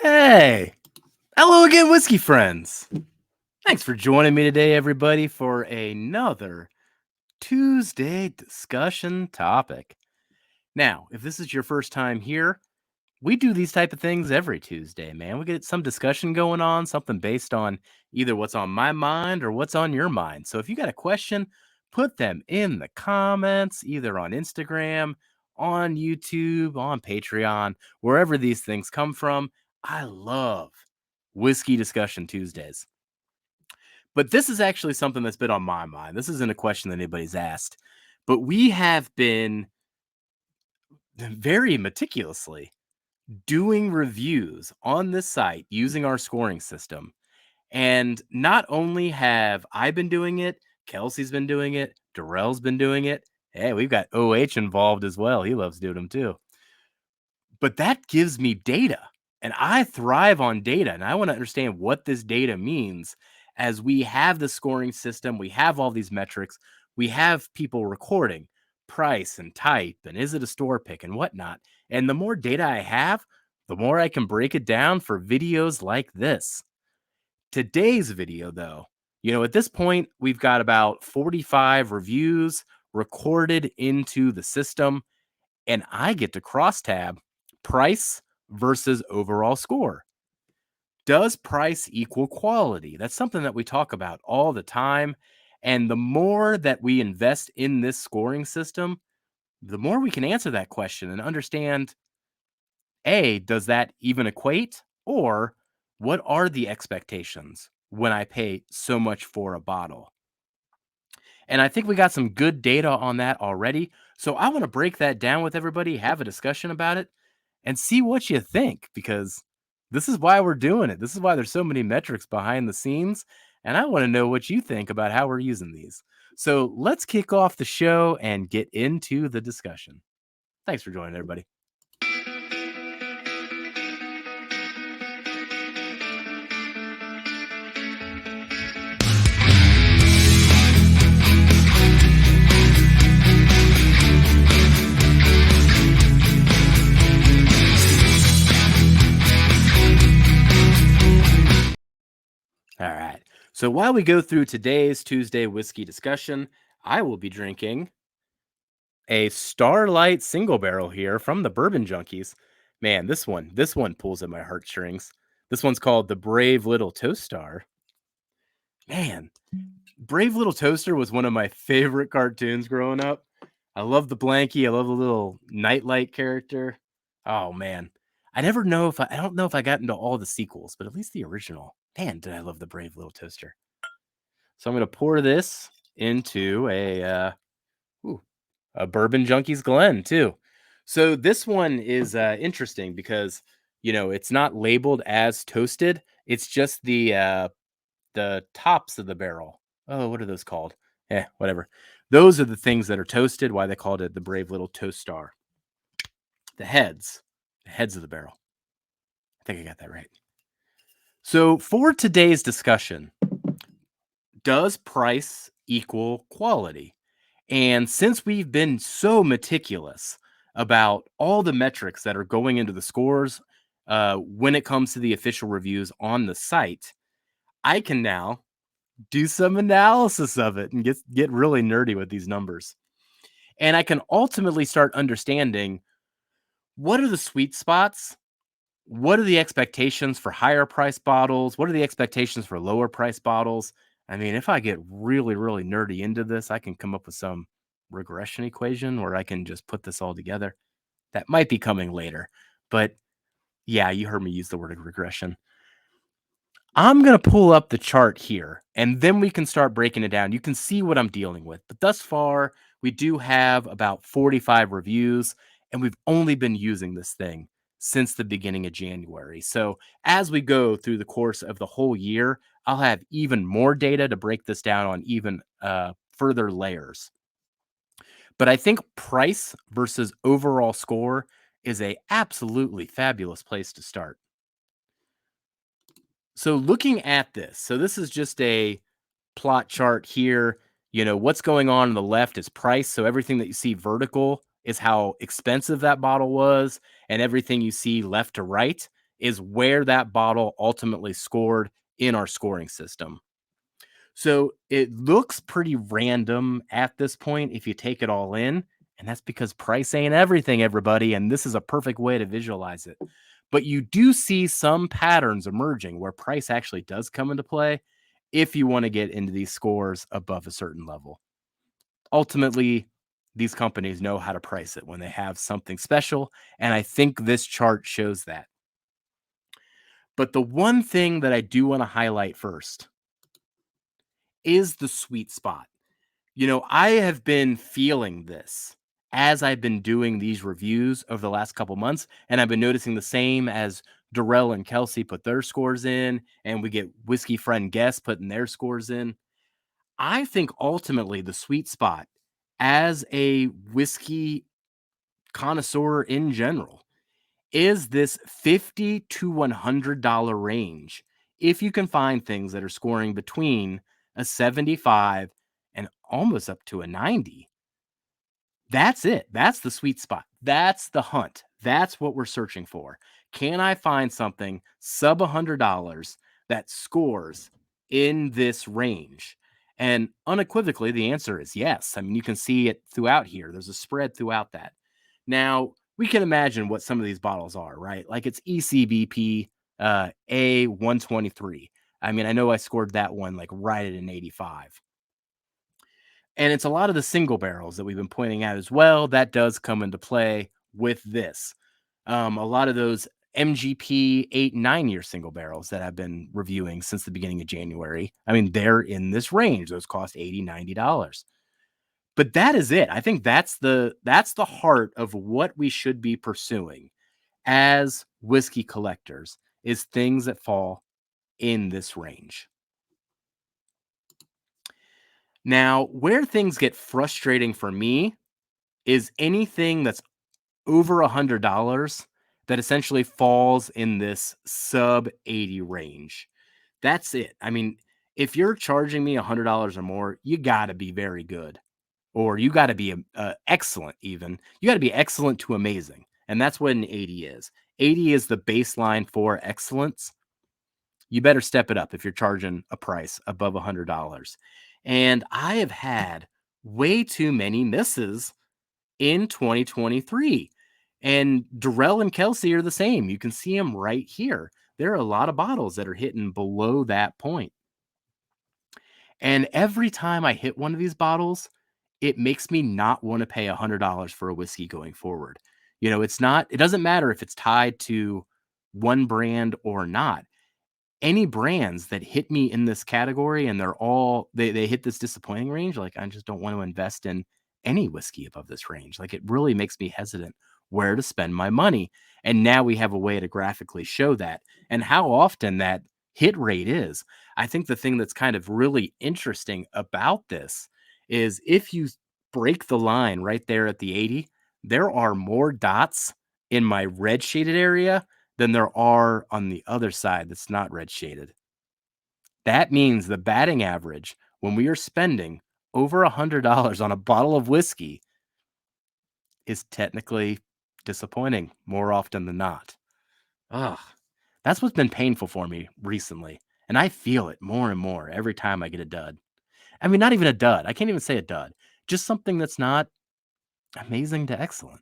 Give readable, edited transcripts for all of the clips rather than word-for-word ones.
Hey, hello again, whiskey friends. Thanks for joining me today, everybody, for another Tuesday discussion topic. Now, if this is your first time here, we do these type of things every Tuesday, man. We get some discussion going on, something based on either what's on my mind or what's on your mind. So if you got a question, put them in the comments, either on Instagram, on YouTube, on Patreon, wherever these things come from. I love Whiskey Discussion Tuesdays. But this is actually something that's been on my mind. This isn't a question that anybody's asked, but we have been very meticulously doing reviews on this site using our scoring system. And not only have I been doing it, Kelsey's been doing it, Darrell's been doing it. Hey, we've got OH involved as well. He loves doing them too. But that gives me data, and I thrive on data, and I want to understand what this data means as we have the scoring system. We have all these metrics. We have people recording price and type, and is it a store pick and whatnot. And the more data I have, the more I can break it down for videos like this. Today's video, though, at this point, we've got about 45 reviews recorded into the system, and I get to cross tab price versus overall score. Does price equal quality? That's something that we talk about all the time. And the more that we invest in this scoring system, the more we can answer that question and understand, A, does that even equate? Or what are the expectations when I pay so much for a bottle? And I think we got some good data on that already. So I want to break that down with everybody, have a discussion about it, and see what you think, because this is why we're doing it. This is why there's so many metrics behind the scenes. And I want to know what you think about how we're using these. So let's kick off the show and get into the discussion. Thanks for joining, everybody. All right. So while we go through today's Tuesday whiskey discussion, I will be drinking a Starlight single barrel here from the Bourbon Junkies. Man, this one pulls at my heartstrings. This one's called the Brave Little Toaster. Man, Brave Little Toaster was one of my favorite cartoons growing up. I love the blankie. I love the little nightlight character. Oh man, I don't know if I got into all the sequels, but at least the original. Man, did I love the Brave Little Toaster. So I'm gonna pour this into a Bourbon Junkies Glen too. So this one is interesting because it's not labeled as toasted. It's just the tops of the barrel. Oh, what are those called? Whatever. Those are the things that are toasted. Why they called it the Brave Little Toast Star. The heads of the barrel. I think I got that right. So for today's discussion, does price equal quality? And since we've been so meticulous about all the metrics that are going into the scores when it comes to the official reviews on the site, I can now do some analysis of it and get really nerdy with these numbers. And I can ultimately start understanding, what are the sweet spots? What are the expectations for higher price bottles? What are the expectations for lower price bottles? I mean, if I get really, really nerdy into this, I can come up with some regression equation where I can just put this all together. That might be coming later. But yeah, you heard me use the word regression. I'm going to pull up the chart here, and then we can start breaking it down. You can see what I'm dealing with. But thus far, we do have about 45 reviews, and we've only been using this thing since the beginning of January. So as we go through the course of the whole year, I'll have even more data to break this down on even further layers. But I think price versus overall score is a absolutely fabulous place to start. So looking at this, so this is just a plot chart here. What's going on the left is price. So everything that you see vertical is how expensive that bottle was, and everything you see left to right is where that bottle ultimately scored in our scoring system. So it looks pretty random at this point if you take it all in. And that's because price ain't everything, everybody. And this is a perfect way to visualize it. But you do see some patterns emerging where price actually does come into play if you want to get into these scores above a certain level. Ultimately, these companies know how to price it when they have something special. And I think this chart shows that. But the one thing that I do want to highlight first is the sweet spot. I have been feeling this as I've been doing these reviews over the last couple months, and I've been noticing the same as Darrell and Kelsey put their scores in, and we get whiskey friend guests putting their scores in. I think ultimately the sweet spot as a whiskey connoisseur in general is this $50 to $100 range. If you can find things that are scoring between a 75 and almost up to a 90, that's it. That's the sweet spot. That's the hunt. That's what we're searching for. Can I find something sub $100 that scores in this range? And unequivocally, the answer is yes. I mean, you can see it throughout here. There's a spread throughout that. Now, we can imagine what some of these bottles are, right? Like it's ECBP A123. I mean, I know I scored that one like right at an 85. And it's a lot of the single barrels that we've been pointing out as well. That does come into play with this. A lot of those MGP 8 and 9 year single barrels that I've been reviewing since the beginning of January. I mean, they're in this range. Those cost $80, $90. But that is it. I think that's the heart of what we should be pursuing as whiskey collectors is things that fall in this range. Now, where things get frustrating for me is anything that's over $100 that essentially falls in this sub 80 range. That's it. I mean, if you're charging me $100 or more, you got to be very good, or you got to be excellent. Even you got to be excellent to amazing, and that's what an 80 is. 80 is the baseline for excellence. You better step it up if you're charging a price above $100. And I have had way too many misses in 2023. And Darrell and Kelsey are the same. You can see them right here. There are a lot of bottles that are hitting below that point. And every time I hit one of these bottles, it makes me not want to pay $100 for a whiskey going forward. It doesn't matter if it's tied to one brand or not. Any brands that hit me in this category and they hit this disappointing range, like I just don't want to invest in any whiskey above this range. Like it really makes me hesitant where to spend my money. And now we have a way to graphically show that and how often that hit rate is. I think the thing that's kind of really interesting about this is if you break the line right there at the 80, there are more dots in my red shaded area than there are on the other side that's not red shaded. That means the batting average when we are spending over $100 on a bottle of whiskey is technically disappointing more often than not. Ugh. That's what's been painful for me recently. And I feel it more and more every time I get a dud. I mean, not even a dud. I can't even say a dud. Just something that's not amazing to excellent.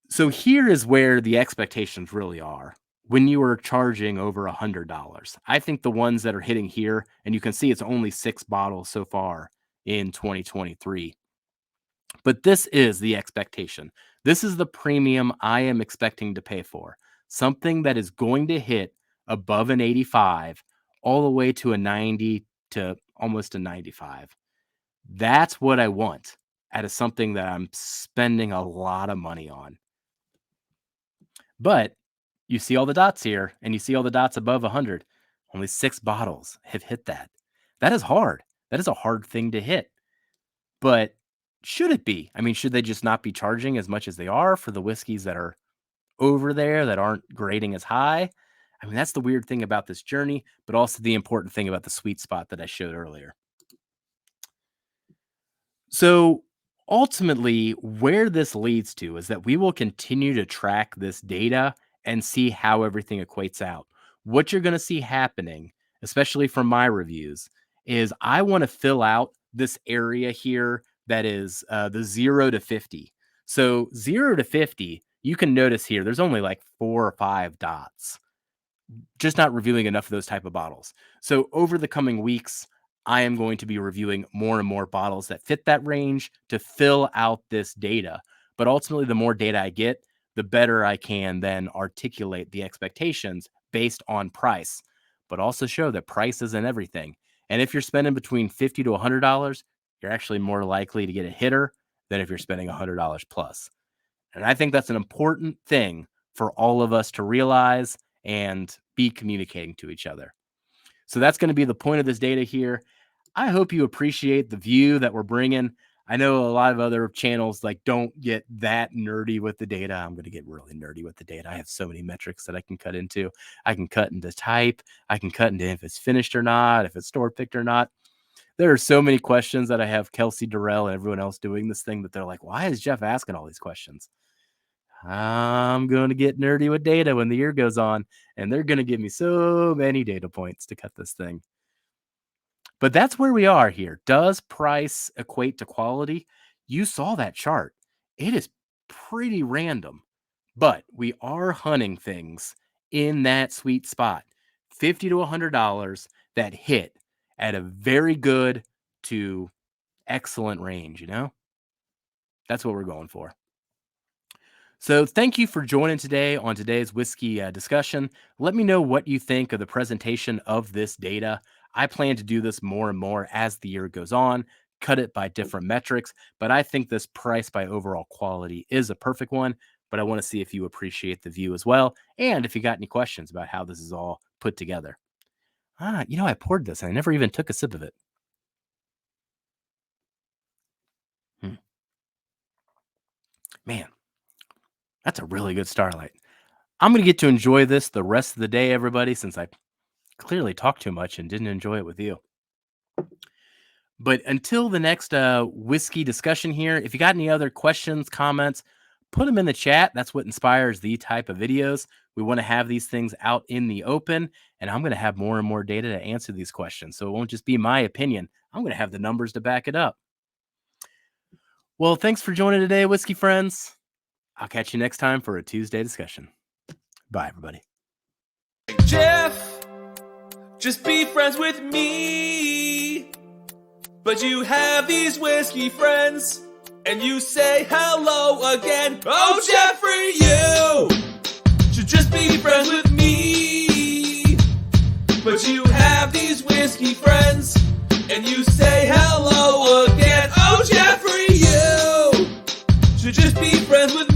So here is where the expectations really are when you are charging over $100. I think the ones that are hitting here, and you can see it's only 6 bottles so far in 2023. But this is the expectation. This is the premium I am expecting to pay for. Something that is going to hit above an 85 all the way to a 90 to almost a 95. That's what I want out of something that I'm spending a lot of money on. But you see all the dots here and you see all the dots above 100. Only 6 bottles have hit that. That is hard. That is a hard thing to hit. But should it be? I mean, should they just not be charging as much as they are for the whiskeys that are over there that aren't grading as high? I mean, that's the weird thing about this journey, but also the important thing about the sweet spot that I showed earlier. So Ultimately, where this leads to is that we will continue to track this data and see how everything equates out. What you're going to see happening, especially from my reviews, is I want to fill out this area here that is the 0 to 50. So 0 to 50, you can notice here, there's only like 4 or 5 dots, just not reviewing enough of those type of bottles. So over the coming weeks, I am going to be reviewing more and more bottles that fit that range to fill out this data. But ultimately, the more data I get, the better I can then articulate the expectations based on price, but also show that price isn't everything. And if you're spending between $50 to $100, you're actually more likely to get a hitter than if you're spending $100 plus. And I think that's an important thing for all of us to realize and be communicating to each other. So that's going to be the point of this data here. I hope you appreciate the view that we're bringing. I know a lot of other channels like don't get that nerdy with the data. I'm going to get really nerdy with the data. I have so many metrics that I can cut into. I can cut into type. I can cut into if it's finished or not, if it's store picked or not. There are so many questions that I have Kelsey, Durrell, and everyone else doing this thing that they're like, why is Jeff asking all these questions? I'm going to get nerdy with data when the year goes on, and they're going to give me so many data points to cut this thing. But that's where we are here. Does price equate to quality? You saw that chart. It is pretty random, but we are hunting things in that sweet spot, $50 to $100 that hit at a very good to excellent range, That's what we're going for. So thank you for joining today on today's whiskey discussion. Let me know what you think of the presentation of this data. I plan to do this more and more as the year goes on, cut it by different metrics, but I think this price by overall quality is a perfect one, but I want to see if you appreciate the view as well, and if you got any questions about how this is all put together. I poured this and I never even took a sip of it. Man, that's a really good Starlight. I'm going to get to enjoy this the rest of the day, everybody, since I clearly talked too much and didn't enjoy it with you. But until the next whiskey discussion here, if you got any other questions, comments, put them in the chat. That's what inspires the type of videos. We want to have these things out in the open, and I'm going to have more and more data to answer these questions. So it won't just be my opinion. I'm going to have the numbers to back it up. Well, thanks for joining today, whiskey friends. I'll catch you next time for a Tuesday discussion. Bye, everybody. Jeff, just be friends with me. But you have these whiskey friends, and you say hello again. Oh, Jeffrey, you should just be friends with me. But you have these whiskey friends, and you say hello again. Oh, Jeffrey, you should just be friends with me.